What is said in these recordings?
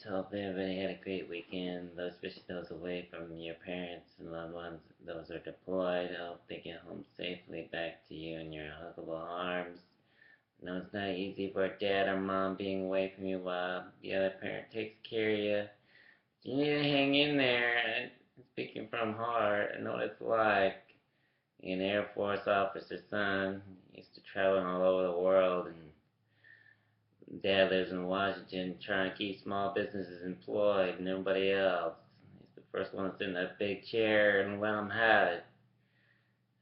Hope everybody had a great weekend, especially those away from your parents and loved ones. Those are deployed. I hope they get home safely back to you in your huggable arms. I know it's not easy for a dad or mom being away from you while the other parent takes care of you. You need to hang in there. And speaking from heart, I know what it's like. Being an Air Force officer's son, used to traveling all over the world, and Dad lives in Washington trying to keep small businesses employed and everybody else. He's the first one to sit in that big chair and let them have it.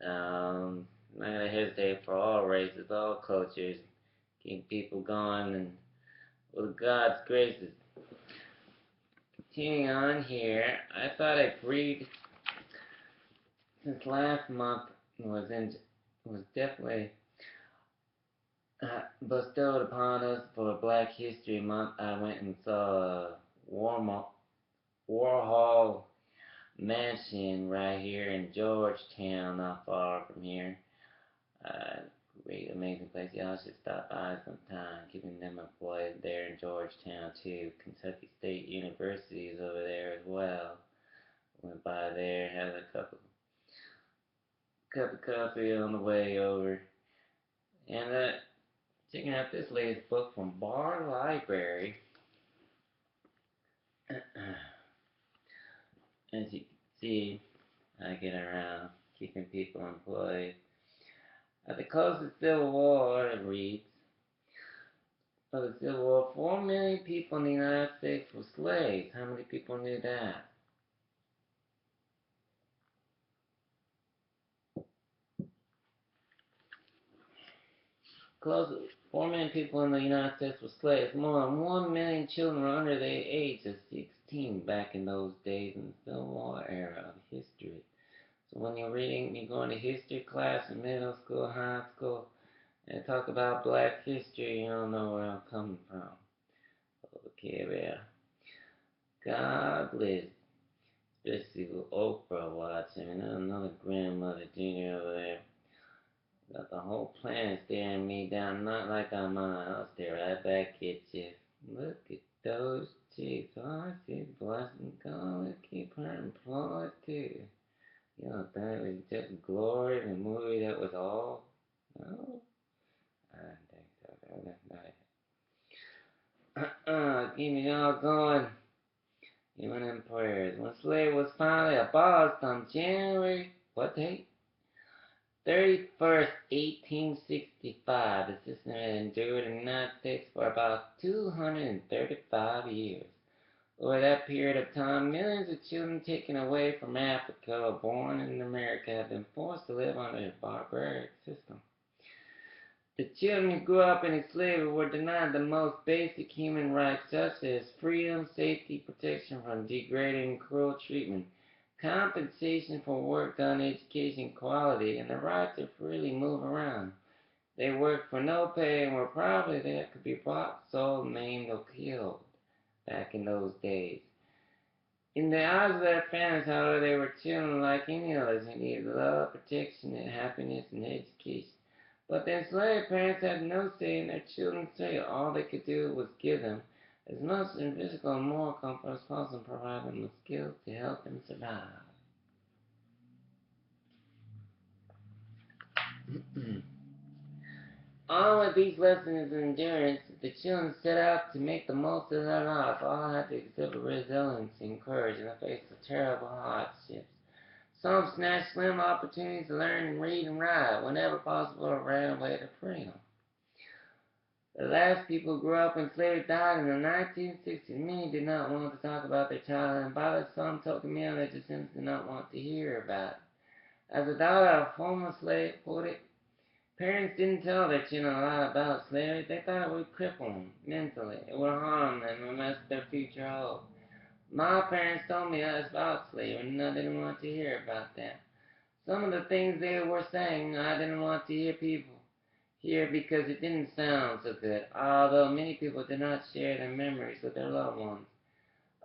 I'm not going to hesitate for all races, all cultures, keep people going, and with God's graces. Continuing on here, I thought I'd read, since last month was definitely bestowed upon us for Black History Month. I went and saw Warhol mansion right here in Georgetown, not far from here. Uh, Great, amazing place. Y'all should stop by sometime. Keeping them employed there in Georgetown too. Kentucky State University is over there as well. Went by there, had a cup of coffee on the way over, and checking out this latest book from Bar Library. As you can see, I get around keeping people employed. At the close of the Civil War, it reads, of the Civil War, 4 million people in the United States were slaves. How many people knew that? Close to 4 million people in the United States were slaves. More than 1 million children were under the age of 16 back in those days in the Civil War era of history. So when you're going to history class in middle school, high school, and talk about black history, you don't know where I'm coming from. Okay, well, God bless, especially with Oprah watching, and another grandmother Junior over there. Got the whole planet staring me down, not like I'm on. I'll stare right back at you. Look at those cheeks. Oh, I see blessing God. Keep her employed too. You know, that was just glory, the movie that was all. No, I don't think so. That's not it. Keep me all going. Even in prayers. When slavery was finally abolished on January, what date? 31st, 1865, the system had endured in the United States for about 235 years. Over that period of time, millions of children taken away from Africa or born in America have been forced to live under a barbaric system. The children who grew up in slavery were denied the most basic human rights such as freedom, safety, protection from degrading and cruel treatment, compensation for work done, education quality, and the right to freely move around. They worked for no pay and were probably there could be bought, sold, maimed, or killed back in those days. In the eyes of their families, however, they were children like any others who needed love, protection, and happiness and education. But the enslaved parents had no say in their children's fate. All they could do was give them as much in physical and moral comfort as possible and provide them with skills to help them survive. All of these lessons of endurance, the children set out to make the most of their life. All had to exhibit resilience and courage in the face of terrible hardships. Some snatched slim opportunities to learn and read and write whenever possible or ran away to freedom. The last people who grew up in slavery died in the 1960s. Many did not want to talk about their childhood, and by the some token meal their descendants did not want to hear about it. As a daughter of a former slave put it, parents didn't tell their children a lot about slavery. They thought it would cripple them mentally. It would harm them and mess their future hope. My parents told me us about slavery, and I didn't want to hear about that. Some of the things they were saying, I didn't want to hear people hear because it didn't sound so good, although many people did not share their memories with their loved ones.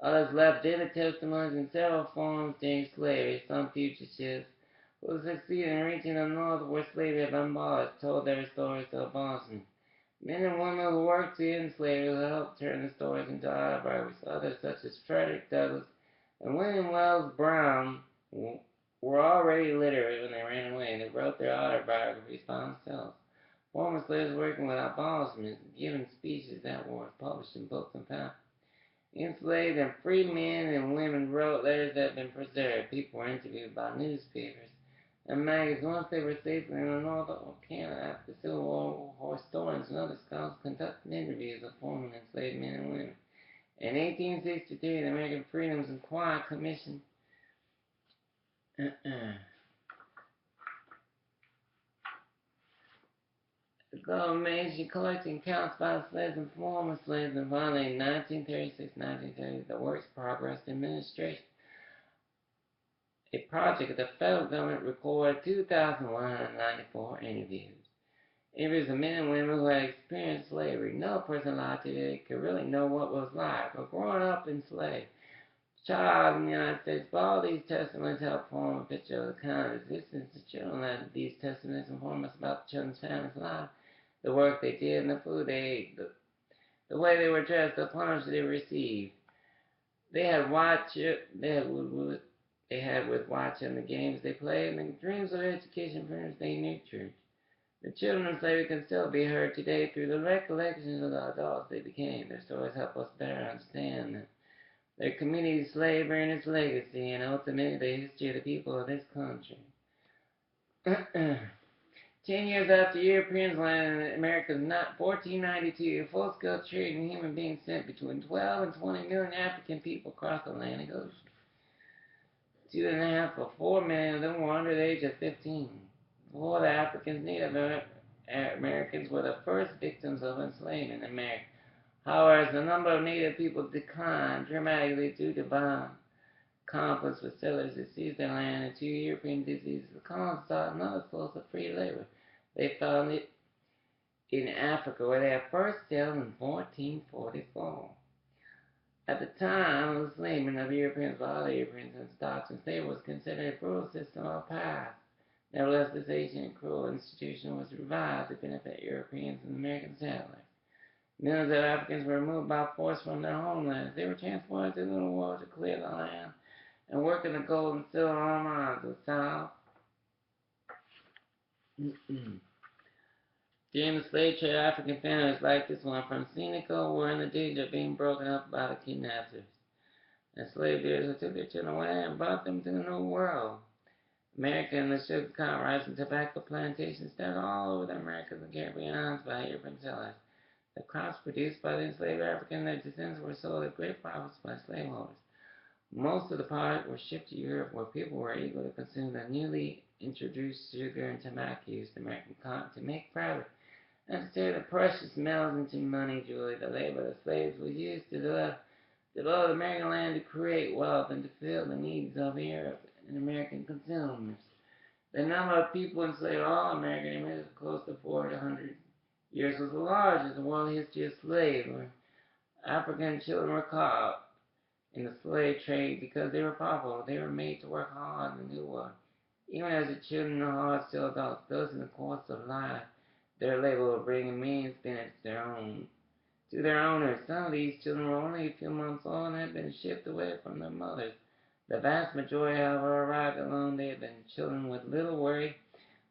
Others left vivid testimonies in several forms during slavery. Some fugitives who succeeded in reaching the north where slavery had been abolished told their stories of abolishment. Men and women who worked to end slavery helped turn the stories into autobiographies. Others, such as Frederick Douglass and William Wells Brown, were already literate when they ran away, and they wrote their autobiographies by themselves. Former slaves working with abolishment, giving speeches that were published in books and pamphlets. Enslaved and free men and women wrote letters that had been preserved. People were interviewed by newspapers and magazines. Once they were safely in the north of Canada after the Civil War, historians and other scholars conducted interviews of former enslaved men and women. In 1863, the American Freedoms Inquiry Commission the government issued collecting counts by slaves and former slaves, and finally in 1936-1930, the Works Progress Administration, a project of the federal government, recorded 2,194 interviews. Interviews of men and women who had experienced slavery. No person alive today could really know what it was like, or growing up enslaved. Child in the United States, but all these testaments help form a picture of the kind of existence of children. And these testaments inform us about the children's families' lives, the work they did, and the food they ate, the way they were dressed, the punishment they received. They had with watching the games they played, and the dreams of education parents they nurtured. The children of slavery can still be heard today through the recollections of the adults they became. Their stories help us better understand them, their community's slavery and its legacy, and ultimately the history of the people of this country. 10 years after Europeans landed in America in 1492, full-scale trade in human beings sent between 12 and 20 million African people across the Atlantic Ocean. 2.5 or 4 million of them were under the age of 15. Before the Africans, Native Americans were the first victims of enslavement in America. However, as the number of Native people declined dramatically due to violent conflicts with settlers that seized their land and 2 European diseases, the colonists sought another source of free labor. They found it in Africa, where they had first sailed in 1444. At the time of the enslavement of Europeans by other Europeans and Scots, slavery was considered a brutal system of past. Nevertheless, this ancient and cruel institution was revived to benefit Europeans and American settlers. Millions of Africans were removed by force from their homelands. They were transported to the New World to clear the land and work in the gold and silver ore mines of the South. During the slave trade, African families like this one from Senegal were in the danger of being broken up by the kidnappers. And slave dealers who took their children away and brought them to the New World. America and the sugar, cotton, rice, and tobacco plantations scattered all over the Americas and Caribbean islands by European settlers. The crops produced by the enslaved Africans and their descendants were sold at great profits by slaveholders. Most of the product was shipped to Europe, where people were able to consume the newly introduced sugar and tobacco used American cotton to make fabric and to turn the precious metals into money jewelry. The labor of the slaves was used to develop American land to create wealth and to fill the needs of Europe and American consumers. The number of people enslaved all American immigrants, close to 400 years, was the largest in the world history of slavery. African children were caught in the slave trade because they were powerful. They were made to work hard in the New World. Even as the children are hard, still adults, those in the course of life, their labor will bring immense benefits to their owners. Some of these children were only a few months old and had been shipped away from their mothers. The vast majority, however, arrived alone. They had been children with little worry,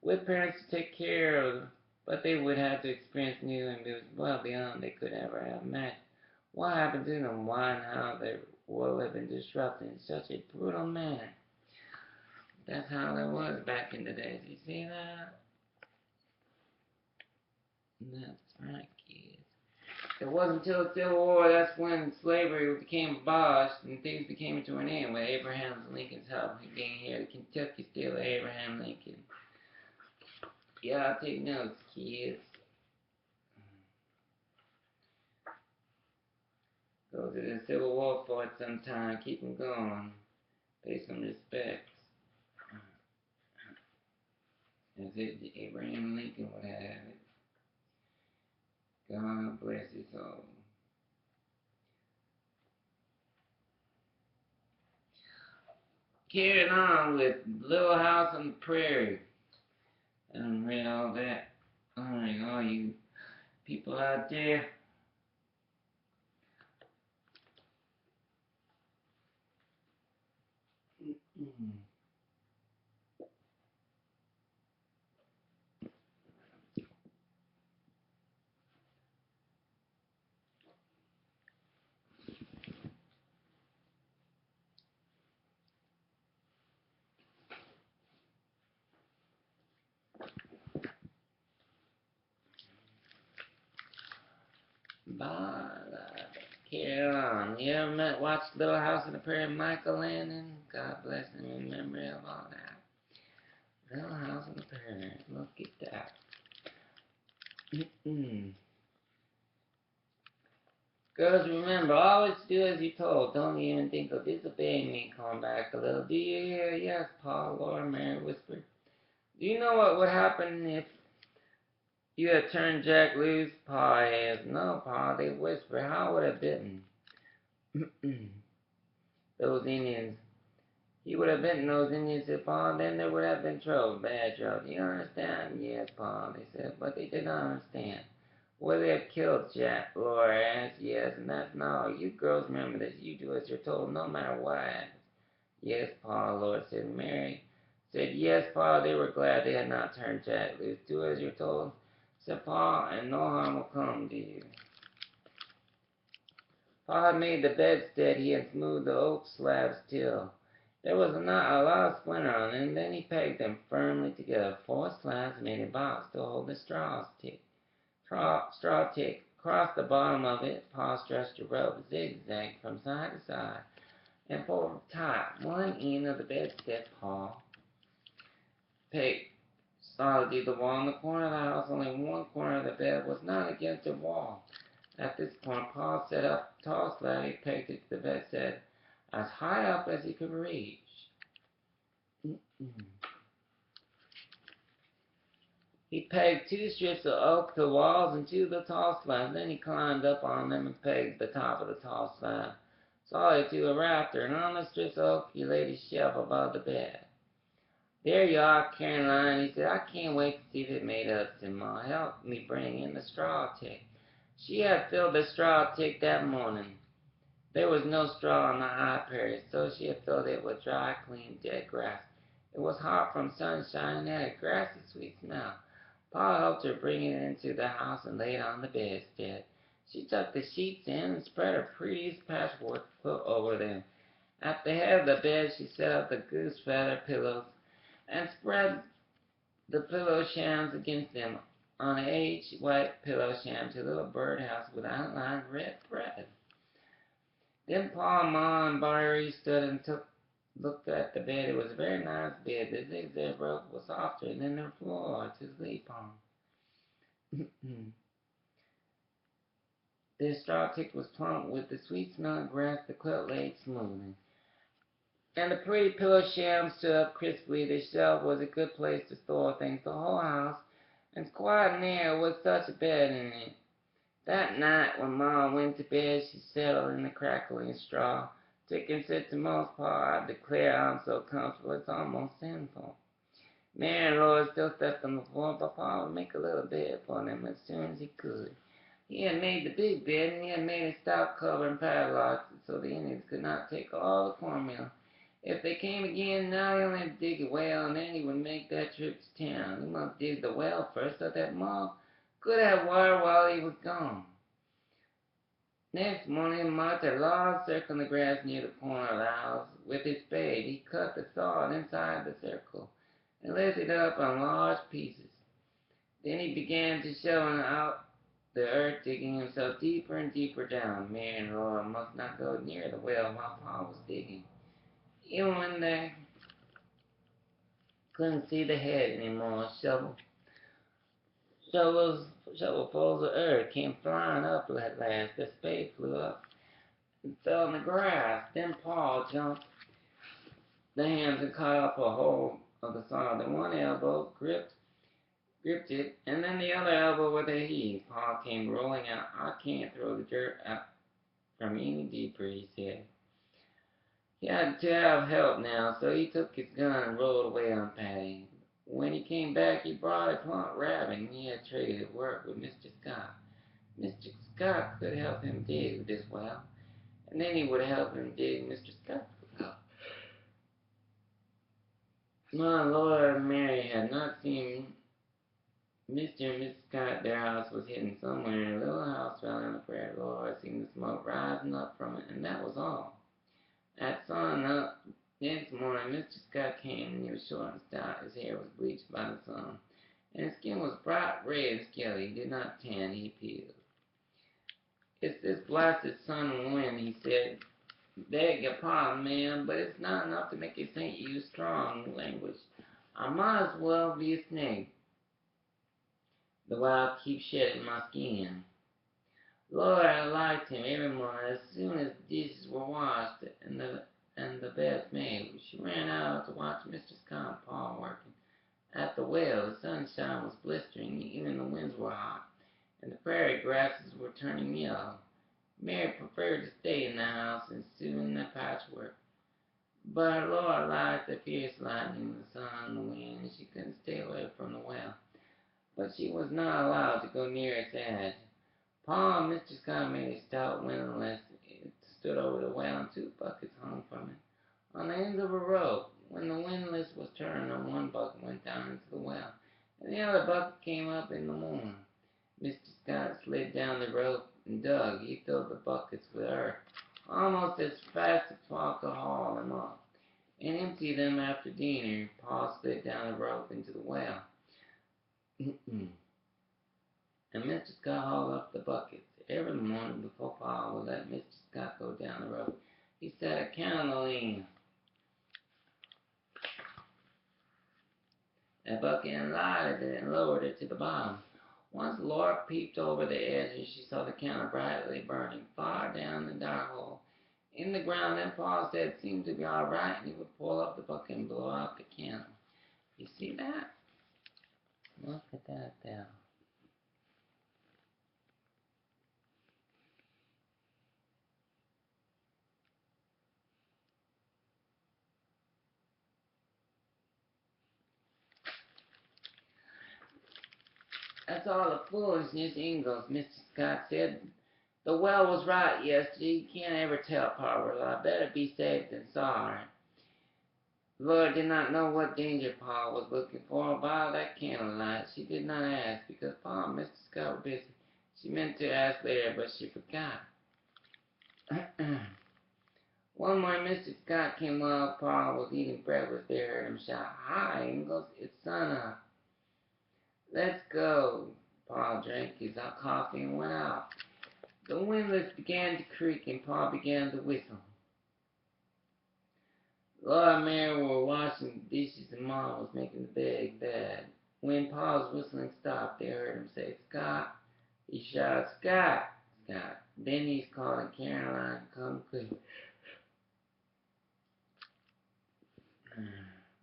with parents to take care of them, but they would have to experience new and well beyond they could ever have imagined. What happened to them? Why and how their world had been disrupted in such a brutal manner? That's how it was back in the days. You see that? That's right, kids. It wasn't until the Civil War that's when slavery became abolished and things became to an end with Abraham Lincoln's help. Being here, the Kentucky Steel of Abraham Lincoln. Yeah, I'll take notes, kids. Go to the Civil War for it sometime. Keep them going. Pay some respect. As if Abraham Lincoln would have it. God bless his soul. Carrying on with Little House on the Prairie. I read all that. Alright, all you people out there. But carry on. You ever watched Little House on the Prairie, Michael Landon? God bless him in memory of all that. Little House on the Prairie. Look at that. Girls, remember, always do as you're told. Don't even think of disobeying me. Come back a little. Do you hear? Yes, Paul, Laura, Mary whispered. Do you know what would happen if you had turned Jack loose? Pa asked. No, Pa, they whispered. How would it have been? Those Indians. He would have bitten those Indians, said Pa. Then there would have been trouble, bad trouble. Do you understand? Yes, Pa, they said. But they did not understand. Would they have killed Jack? Laura asked. Yes, and that's now. You girls remember this. You do as you're told, no matter what happens. Yes, Pa, Laura said. Mary said, yes, Pa, they were glad they had not turned Jack loose. Do as you're told, said Pa, and no harm will come to you. Pa had made the bedstead. He had smoothed the oak slabs till there was not a lot of splinter on them. Then he pegged them firmly together. 4 slabs made a box to hold the straw tick. Across the bottom of it, Pa stretched a rope zigzag from side to side, and for the top, one end of the bedstead, Pa pegged solidly the wall in the corner of the house. Only one corner of the bed was not against the wall. At this point, Pa set up a tall slab. He pegged it to the bedstead as high up as he could reach. He pegged 2 strips of oak to the walls and 2 of the tall slabs. Then he climbed up on them and pegged the top of the tall slab solidly to a rafter. And on the strips of oak, he laid his shelf above the bed. There you are, Caroline, he said. I can't wait to see if it made up, said Ma. Help me bring in the straw tick. She had filled the straw tick that morning. There was no straw on the high prairie, so she had filled it with dry, clean, dead grass. It was hot from sunshine and had a grassy, sweet smell. Pa helped her bring it into the house and lay it on the bedstead. She tucked the sheets in and spread her prettiest patchwork quilt over them. At the head of the bed, she set up the goose feather pillows and spread the pillow shams against them. On each white pillow sham, a little birdhouse with outlined red thread. Then Pa, Ma, and Prairie stood and looked at the bed. It was a very nice bed. The zigzag rope was softer than the floor to sleep on. The straw tick was plump with the sweet smelling grass. The quilt laid smoothly, and the pretty pillow sham stood up crisply. The shelf was a good place to store things. The whole house, and quiet and air, with such a bed in it. That night, when Ma went to bed, she settled in the crackling straw. Tick and said to most Pa, I declare I'm so comfortable, it's almost sinful. Mary and Laura still slept on the floor, but Pa would make a little bed for them as soon as he could. He had made the big bed, and he had made a stout cover and padlocks so the Indians could not take all the cornmeal. If they came again, now he only had to dig a well, and then he would make that trip to town. He must dig the well first so that Ma could have water while he was gone. Next morning, Martha large circle in the grass near the corner of the house. With his spade, he cut the sod inside the circle and lifted it up on large pieces. Then he began to shovel out the earth, digging himself deeper and deeper down. Mary and Laura must not go near the well while Pa was digging. Even when they couldn't see the head anymore, shovels, shovelfuls of earth came flying up at last. The spade flew up and fell in the grass. Then Pa jumped the hands and caught up a hold of the sod. The one elbow gripped it, and then the other elbow with a heave. Pa came rolling out. I can't throw the dirt out from any deeper, he said. He had to have help now, so he took his gun and rolled away on Patty. When he came back, he brought a plump rabbit, and he had traded work with Mr. Scott. Mr. Scott could help him dig this well, and then he would help him dig Mr. Scott's well. My Lord Mary had not seen Mr. and Mrs. Scott. Their house was hidden somewhere in a little house down on the prairie. Lord seen the smoke rising up from it, and that was all. At sun up next morning, Mr. Scott came, and he was short and stout. His hair was bleached by the sun, and his skin was bright red and scaly. He did not tan, he peeled. It's this blasted sun and wind, he said. Beg your pardon, ma'am, but it's not enough to make you think you strong language. I might as well be a snake, though I'll keep shedding my skin. Lord, I liked him every morning. As soon as the dishes were washed and the beds made, she ran out to watch Mr. Scott and Pa working. At the well, the sunshine was blistering, even the winds were hot, and the prairie grasses were turning yellow. Mary preferred to stay in the house and sit in the patchwork. But her Lord liked the fierce lightning, the sun, the wind, and she couldn't stay away from the well. But she was not allowed to go near its edge. Pa and Mr. Scott made a stout windlass. It stood over the well, and 2 buckets hung from it on the ends of a rope. When the windlass was turned, one bucket went down into the well, and the other bucket came up in the morning. Mr. Scott slid down the rope and dug. He filled the buckets with earth almost as fast as Pa could haul them up, and empty them after dinner. Pa slid down the rope into the well, and Mr. Scott hauled up the buckets. Every morning before Pa would let Mr. Scott go down the rope, he set a candle in a bucket and lighted it and lowered it to the bottom. Once Laura peeped over the edge, and she saw the candle brightly burning far down the dark hole in the ground. Then Pa said it seemed to be all right, and he would pull up the bucket and blow out the candle. You see that? Look at that there. That's all the foolishness, Ingalls, Mr. Scott said. The well was right yesterday. You can't ever tell, Pa. I better be safe than sorry. Laura did not know what danger Pa was looking for by that candlelight. She did not ask because Pa and Mr. Scott were busy. She meant to ask later, but she forgot. One morning, Mr. Scott came while Pa was eating breakfast. They heard him shout, "Hi, Ingalls, it's sun up. Let's go." Pa drank his coffee and went out. The windlass began to creak and Pa began to whistle. Laura and Mary were washing the dishes and Ma was making the big bed. When Pa's whistling stopped, they heard him say, "Scott." He shouted, "Scott, Scott." Then he's calling Caroline, "Come quick."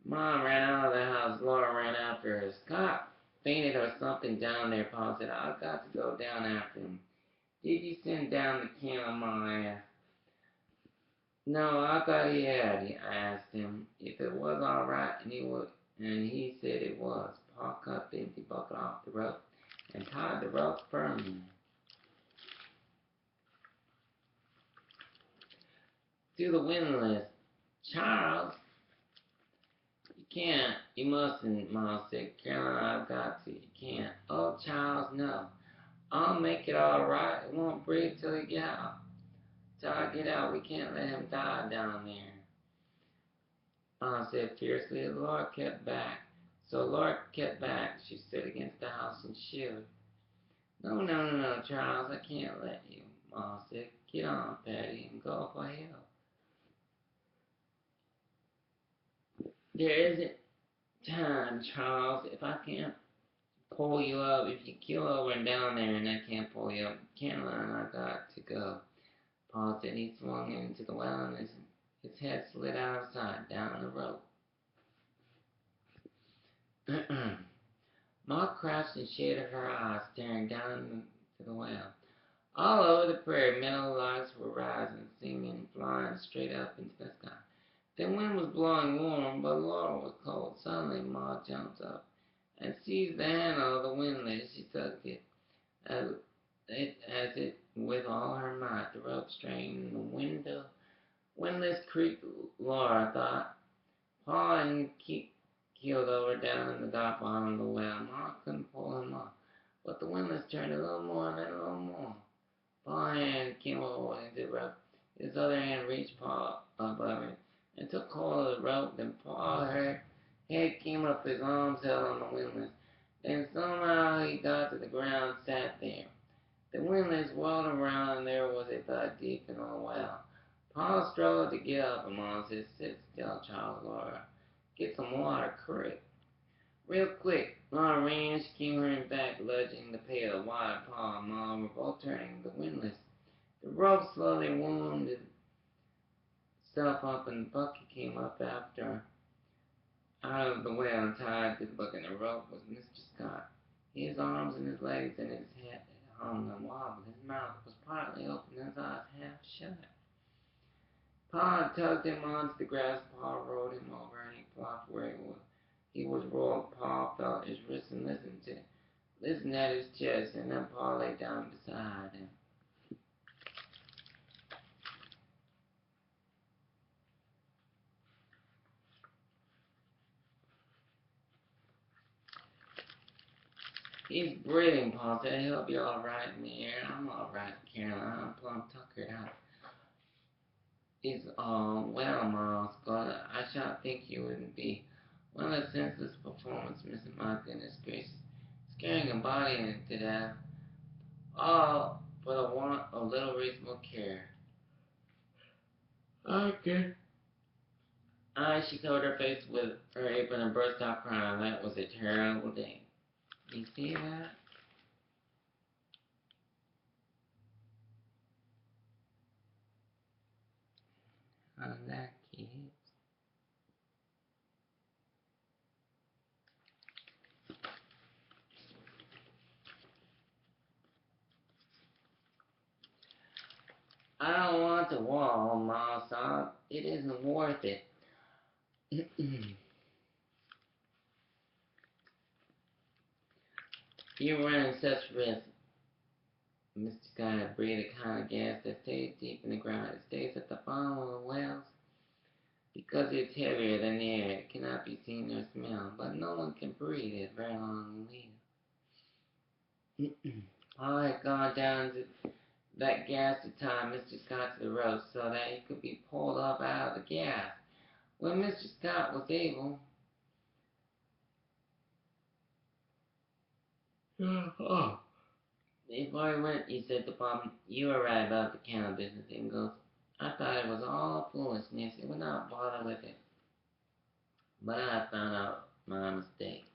Mom ran out of the house. Laura ran after her. "Scott fainted or something down there," Pa said. "I've got to go down after him." "Did you send down the candle?" Ma asked. "No, I thought he had." I asked him if it was all right, and he said it was. Pa cut the empty bucket off the rope and tied the rope firmly to the windlass. "Charles, you can't. You mustn't," Ma said. "Caroline, I've got to. You can't." "Oh, Charles, no. I'll make it all right. It won't breathe till he get out. Till I get out, we can't let him die down there," Ma said fiercely. Laura kept back. So Laura kept back. She stood against the house and shivered. "No, no, no, no, Charles, I can't let you," Ma said. "Get on, Patty, and go for help. There isn't time, Charles. If I can't pull you up, if you keel over and down there and I can't pull you up, Caroline, I got to go." Pa said. He swung into the well and his head slid out of sight down the rope. Ma crouched and shaded her eyes, staring down into the well. All over the prairie, meadow larks were rising, singing, and flying straight up into the sky. The wind was blowing warm, but Laura was cold. Suddenly, Ma jumped up and seized the handle of the windlass. She tugged it as it with all her might. The rope strained the windlass creaked. Laura thought. Pa and keeled over down in the dock bottom of the well. Ma couldn't pull him up, but the windlass turned a little more and then a little more. Pa's hand came over into the rope. His other hand reached Pa above him and took hold of the rope. Then Pa's head came up, his arms held on the windlass. Then somehow he got to the ground, sat there. The windlass whirled around, and there was a thud deep in the well. Pa struggled to get up, and Ma said, "Sit still, Charles, Laura. Get some water, quick." Real quick, Laura ran. She came hurrying back, lunging the pail. Water, Pa, and Ma were both turning the windlass. The rope slowly wound itself up, and the bucket came up after her, out of the well and tied to the bucket. And the rope was Mr. Scott. His arms and his legs and his head hung and wobbled. His mouth was partly open, and his eyes half shut. Pa tugged him onto the grass. Pa rolled him over, and he flopped where he was rolled. Pa felt his wrist and listened at his chest, and then Pa lay down beside him. "He's breathing," Pa said. "He'll be all right in the air." "I'm all right, Caroline. I'm plumb tuckered out." "He's all well, Ma scolded. "I shall think you wouldn't be. What a senseless performance, Mrs. My goodness gracious. Scaring a body to death, all for the want of little reasonable care." "Okay." She covered her face with her apron and burst out crying. That was a terrible day. You see that? How that kids? "I don't want to walk," Ma sobbed. "It isn't worth it." "You're running such risk." Mr. Scott breathed a kind of gas that stays deep in the ground. It stays at the bottom of the wells because it's heavier than the air. It cannot be seen or smelled, but no one can breathe it very long and live. Pa had gone down to that gas to tie Mr. Scott to the rope so that he could be pulled up out of the gas. When Mr. Scott was able, before he went, he said to Bob, "You were right about the candle business, Ingalls. I thought it was all foolishness. It would not bother with it. But I found out my mistake."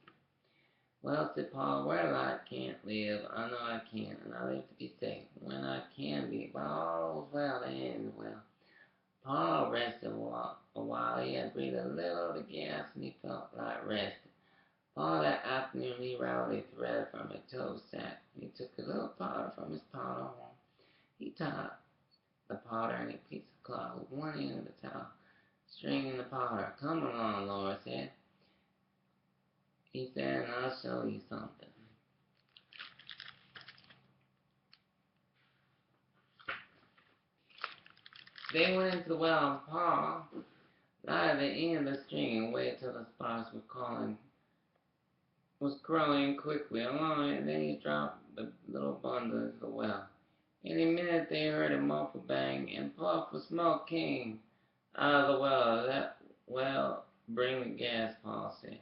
"Well," said Paul, "where light can't live, I know I can, and I live to be safe. When I can be, but all's well that ends well." Paul rested a while. He had breathed a little of the gas, and he felt like rest. All that afternoon he routed a thread from a tow sack. He took a little powder from his powder horn. He tied the powder in a piece of cloth with one end of the towel, stringing the powder. "Come along," Laura said. He said, "and I'll show you something." They went into the well, and Pa lighted the end of the string and waited till the sparks was crawling quickly along, and then he dropped the little bundle into the well. In a minute they heard a muffled bang, and puff of smoke came out of the well. "That well bring the gas," Paul said.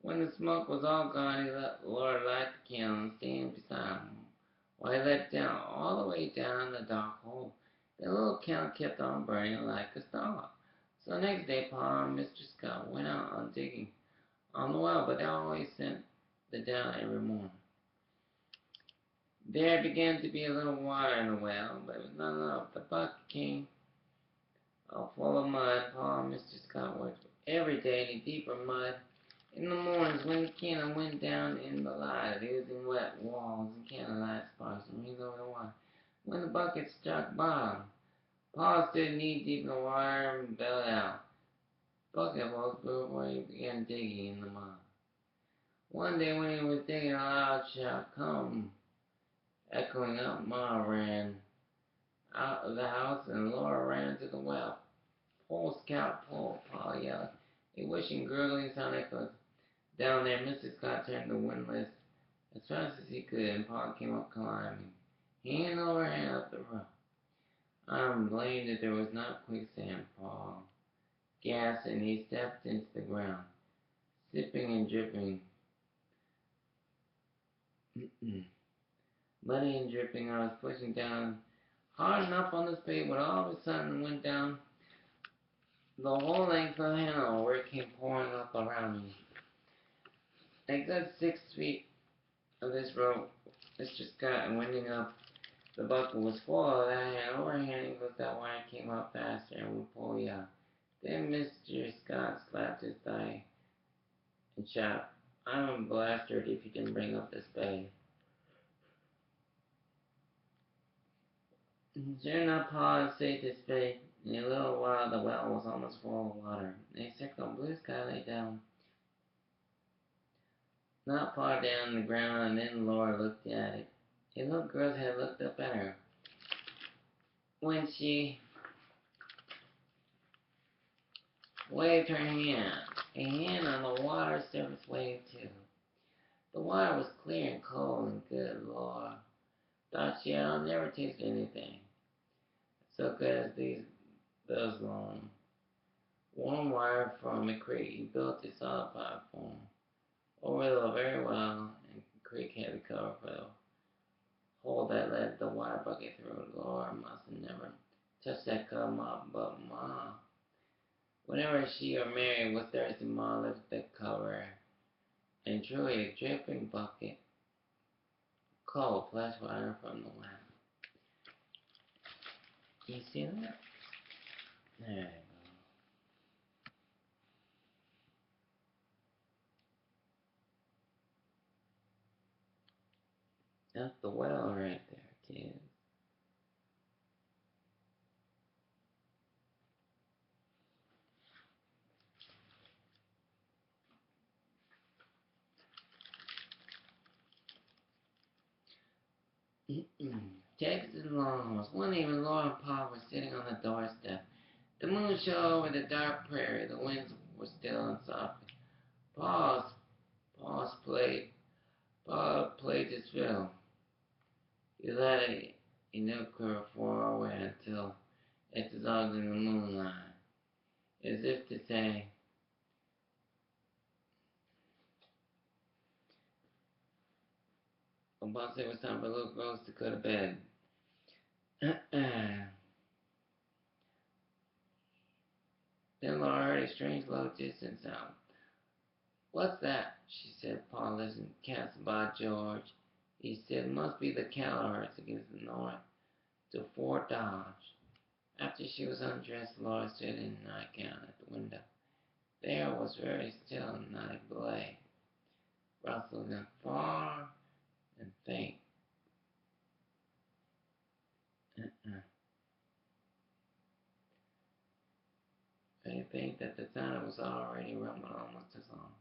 When the smoke was all gone, he let Laura light the candle and stand beside him while he let down all the way down the dark hole. The little candle kept on burning like a star. So next day, Pa and Mr. Scott went out on digging on the well, but they always sent the down every morning. There began to be a little water in the well, but it was not enough. The bucket came out full of mud. Pa and Mr. Scott worked every day in deeper mud. In the mornings, when the candle went down in the light, using wet walls and candlelight sparks and rings over the water. When the bucket struck bottom, Pa stood knee deep in the water and bailed out. Bucket holes before he began digging in the mud. One day when he was digging, a loud shout come Echoing up, Ma ran out of the house and Laura ran to the well. Pull, Scout, pull, Pa yelled. A wishing, gurgling sound echoed. Down there, Mr. Scott turned the windlass as fast as he could, and Pa came up climbing, hand over hand up the rope. I'm blamed that there was not quicksand, Pa gasped, and he stepped into the ground, sipping and dripping. Muddy and dripping, I was pushing down hard enough on the spade when all of a sudden went down the whole length of the handle where it came pouring up around me. A good 6 feet of this rope, Mr. Scott, and winding up the bucket was full of that hand overhand was that wire came up faster and would pull you out. Then Mr. Scott slapped his thigh and shouted, I'm a bastard if you didn't bring up the spade. Sure enough, Pa had saved his spade. In a little while, the well was almost full of water. A circle of blue sky lay down not far down the ground, and then Laura looked at it. A little girl's head looked up at her. When she waved her hand, a hand on the water surface waved too. The water was clear and cold and good. Laura thought she had never tasted anything so good as those long, warm wire from a creek. He built a solid platform over the very well, and the creek had a cover for the hole that led the water bucket through. Laura must have never touched that cover, but Ma, whenever she or Mary was thirsty, Ma lifted the cover and drew a dripping bucket, cold, fresh water from the well. You see that? There you go. That's the well right there, kids. Texas Longhorns. One evening, Laura and Pa were sitting on the doorstep. The moon shone over the dark prairie. The winds were still and soft. Pa's played. Pa played his fiddle. He let a note curve far away until it dissolved in the moonlight, as if to say, about it was time for little girls to go to bed. Then Laura heard a strange low distant sound. What's that? She said. Pa listened. Cats by George. He said, must be the cattle herds against the north to Fort Dodge. After she was undressed, Laura stood in the nightgown at the window. The air was very still and not a blade rustled and far and faint. I think that the sound was already rumbling almost as long.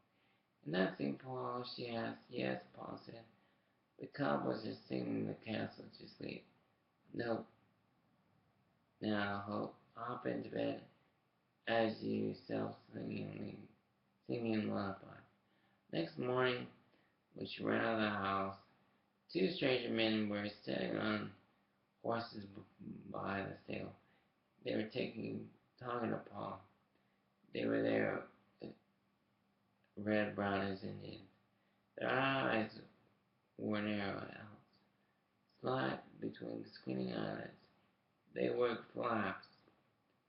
And that seemed Paul, she asked. Yes, Paul said. The cowboys are singing the castle to sleep. No, now, Hope, hop into bed as you self singing lullaby. Next morning, when she ran out of the house, two stranger men were sitting on horses by the stable. They were talking to Paul. They were there, red, brown as Indians. Their eyes were narrow slit between squinting eyelids. They wore flaps,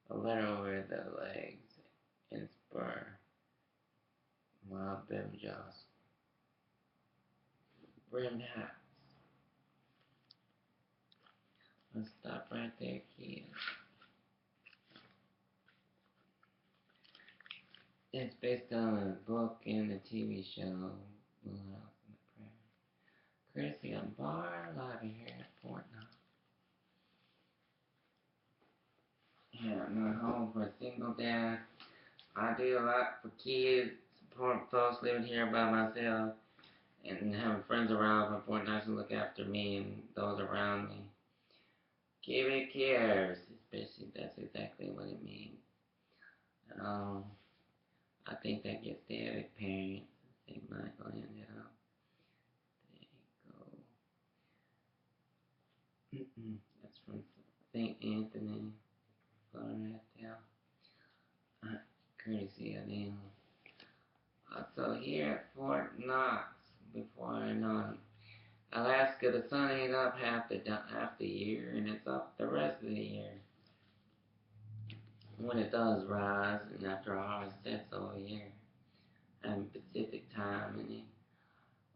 a letter over the legs, and spur, wild brim jaws, brimmed hats. Let's stop right there, kids. It's based on a book and a TV show, Little House on the Prairie. Courtesy of Bar Library here at Fort Knox. Yeah, I'm home for a single dad. I do a lot for kids, support folks living here by myself, and having friends around for 4 nights to look after me and those around me. Give cares, especially that's exactly what it means. Um, I think that gets to every parent. St. Michael ended up. There you go. That's from St. Anthony, Florida. Courtesy of them. Also here at Fort Knox, before I know it, Alaska, the sun ain't up half the year, and it's up the rest of the year. When it does rise, and after a hard sets over here, I'm Pacific time, and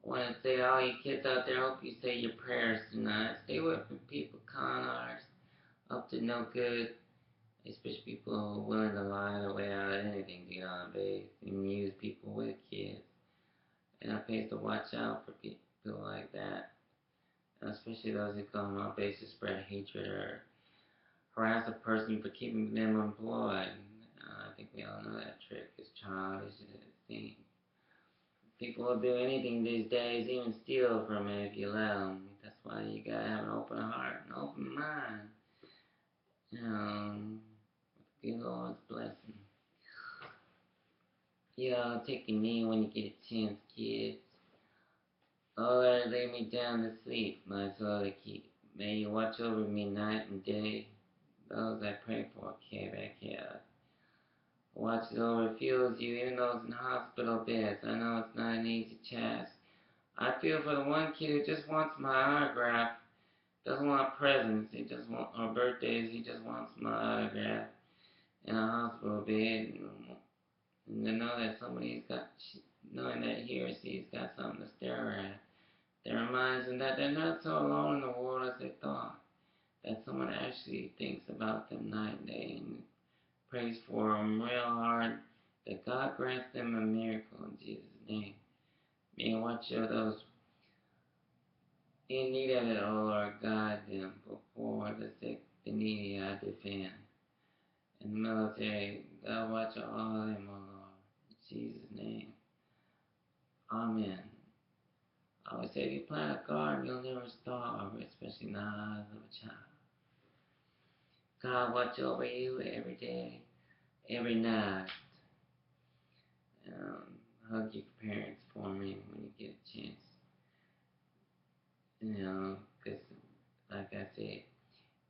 I want to say to all you kids out there, I hope you say your prayers tonight. Stay away from people, con artists, up to no good, especially people who are willing to lie their way out of anything to get on base and use people with kids. And it pays to watch out for people like that, and especially those who come on base to spread hatred or harass a person for keeping them employed. I think we all know that trick is childish as it seems. People will do anything these days, even steal from it if you let them. That's why you gotta have an open heart, an open mind. You know, with good Lord's blessing. Take a knee when you get a chance, kids. Oh, Lord, lay me down to sleep, my soul to keep. May you watch over me night and day. Those I pray for, care back here. Watches over, fuels you, even those in hospital beds. I know it's not an easy task. I feel for the one kid who just wants my autograph. Doesn't want presents, he just wants, or birthdays, he just wants my autograph in a hospital bed. And to know that knowing that he or she's got something to stare at. That reminds them that they're not so alone in the world as they thought. That someone actually thinks about them night and day and prays for them real hard. That God grants them a miracle in Jesus' name. May you watch over those in need of it, O Lord, guide them before the sick, the needy I defend. In the military, God watch all of them, O Lord. In Jesus' name. Amen. I always say if you plant a garden, you'll never starve, especially in the eyes of a child. God watch over you every day, every night. Hug your parents for me when you get a chance. Because, like I said,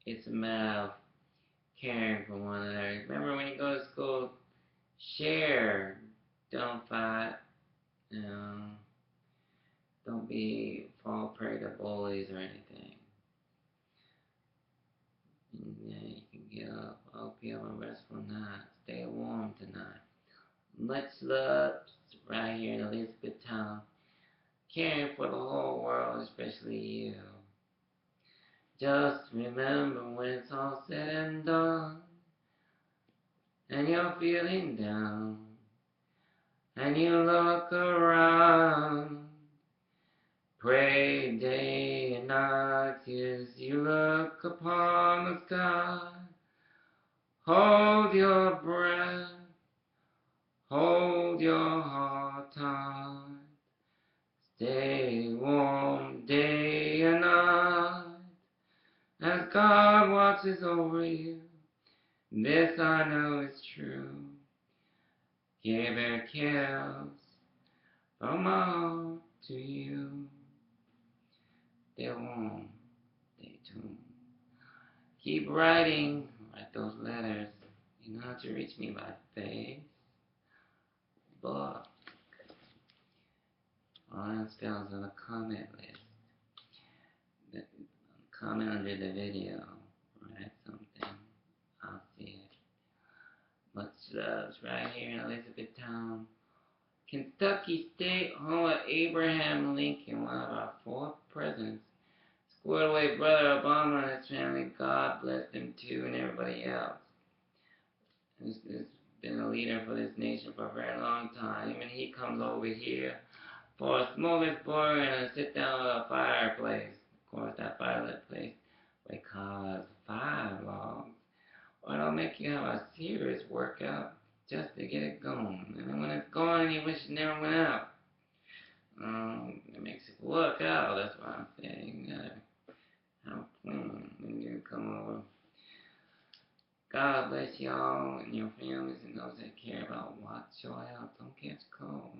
it's a matter of caring for one another. Remember when you go to school, share. Don't fight. You know, don't fall prey to bullies or anything. And, you can get up. I hope you have a restful night. Stay warm tonight. Much love right here in Elizabethtown. Caring for the whole world, especially you. Just remember when it's all said and done, and you're feeling down, and you look around, pray day and night as you look upon the sky. Hold your breath, hold your heart tight, stay warm day and night, as God watches over you. This I know is true. Give our cares from my heart to you. Stay warm, stay tuned. Keep writing, write those letters. You know how to reach me by Facebook. All that spells on the comment list. The comment under the video. Write something. I'll see it. Much love right here in Elizabethtown, Kentucky State, home of Abraham Lincoln, one of our 4th presidents. Squared away brother Obama and his family. God bless them too, and everybody else. Who's been a leader for this nation for a very long time. Even he comes over here for a smorgasbord and a sit down with a fireplace. Of course, that fireplace because 5 logs. Or it'll make you have a serious workout just to get it going. And then when it's gone, you wish it never went out. It makes it look out. That's what I'm saying. How clean when you come over. God bless y'all and your families and those that care about watch your health. Don't catch cold.